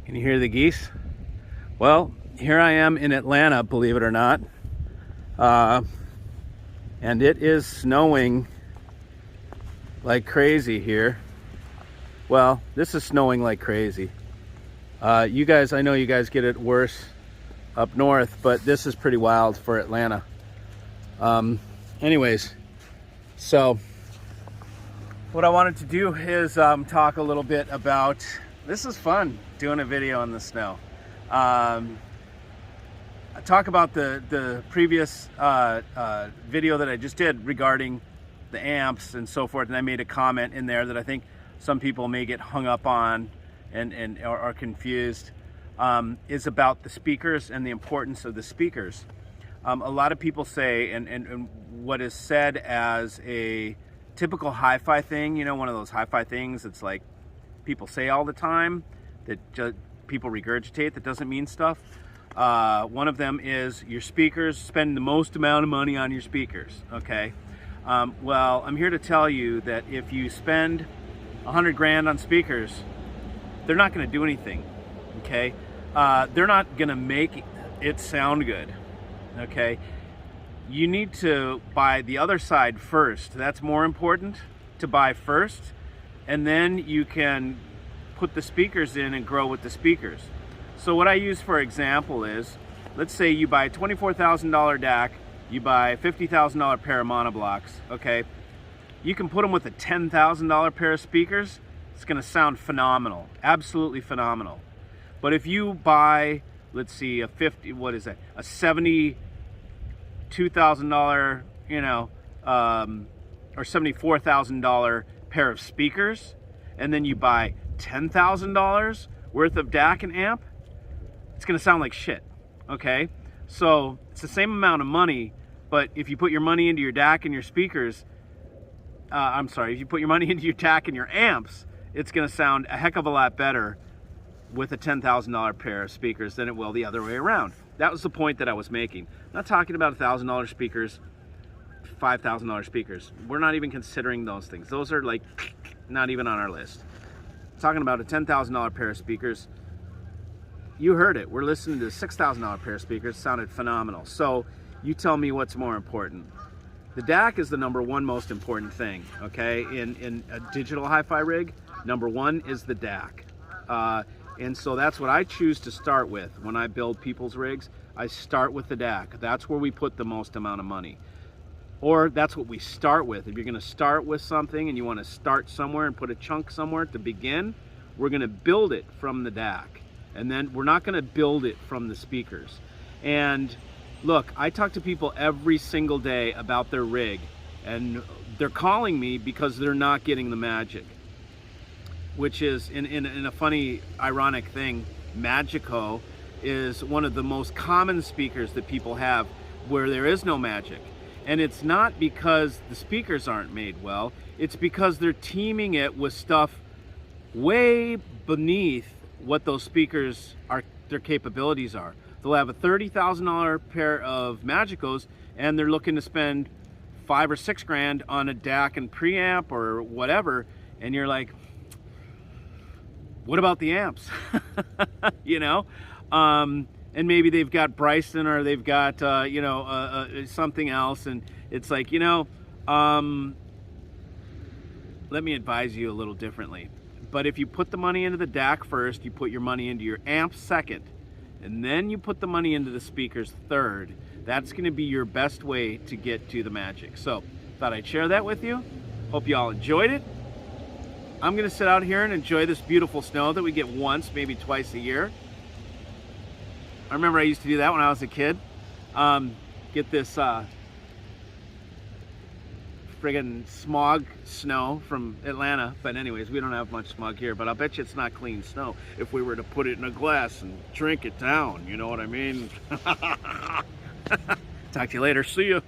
Can you hear the geese? Well, here I am in Atlanta, believe it or not. And it is snowing like crazy here. Well, this is snowing like crazy. You guys, I know you guys get it worse up north, but this is pretty wild for Atlanta. Anyways, so what I wanted to do is talk a little bit about, this is fun, doing a video in the snow. I talk about the previous video that I just did regarding the amps and so forth, and I made a comment in there that I think some people may get hung up on and are confused, is about the speakers and the importance of the speakers. A lot of people say, and what is said as a typical hi-fi thing, you know, one of those hi-fi things that's like people say all the time that people regurgitate that doesn't mean stuff. One of them is your speakers, spend the most amount of money on your speakers, okay? Well, I'm here to tell you that if you spend 100 grand on speakers, they're not gonna do anything, okay? They're not gonna make it sound good, okay? You need to buy the other side first. That's more important to buy first, and then you can put the speakers in and grow with the speakers. So what I use for example is, let's say you buy a $24,000 DAC, you buy a $50,000 pair of monoblocks, okay? You can put them with a $10,000 pair of speakers, it's gonna sound phenomenal, absolutely phenomenal. But if you buy, let's see, a $72,000, you know, or $74,000 pair of speakers, and then you buy $10,000 worth of DAC and amp, it's gonna sound like shit, okay? So it's the same amount of money, but if you put your money into your DAC and your speakers, if you put your money into your DAC and your amps, it's gonna sound a heck of a lot better with a $10,000 pair of speakers than it will the other way around. That was the point that I was making. I'm not talking about $1,000 speakers, $5,000 speakers. We're not even considering those things. Those are like not even on our list. I'm talking about a $10,000 pair of speakers. You heard it. We're listening to a $6,000 pair of speakers. It sounded phenomenal. So you tell me what's more important. The DAC is the #1 most important thing, okay? In a digital hi-fi rig, #1 is the DAC. And so that's what I choose to start with. When I build people's rigs, I start with the DAC. That's where we put the most amount of money. Or that's what we start with. If you're gonna start with something and you wanna start somewhere and put a chunk somewhere to begin, we're gonna build it from the DAC. And then we're not gonna build it from the speakers. And look, I talk to people every single day about their rig, and they're calling me because they're not getting the magic. Which is, in a funny, ironic thing, Magico is one of the most common speakers that people have where there is no magic. And it's not because the speakers aren't made well, it's because they're teaming it with stuff way beneath what those speakers are, their capabilities are. They'll have a $30,000 pair of Magicos and they're looking to spend 5 or 6 grand on a DAC and preamp or whatever, and you're like, what about the amps? You know? And maybe they've got Bryson or they've got, something else. And it's like, let me advise you a little differently. But if you put the money into the DAC first, you put your money into your amps second, and then you put the money into the speakers third, that's gonna be your best way to get to the magic. So, thought I'd share that with you. Hope you all enjoyed it. I'm gonna sit out here and enjoy this beautiful snow that we get once, maybe twice a year. I remember I used to do that when I was a kid. Get this friggin' smog snow from Atlanta. But anyways, we don't have much smog here, but I'll bet you it's not clean snow if we were to put it in a glass and drink it down, you know what I mean? Talk to you later, see ya.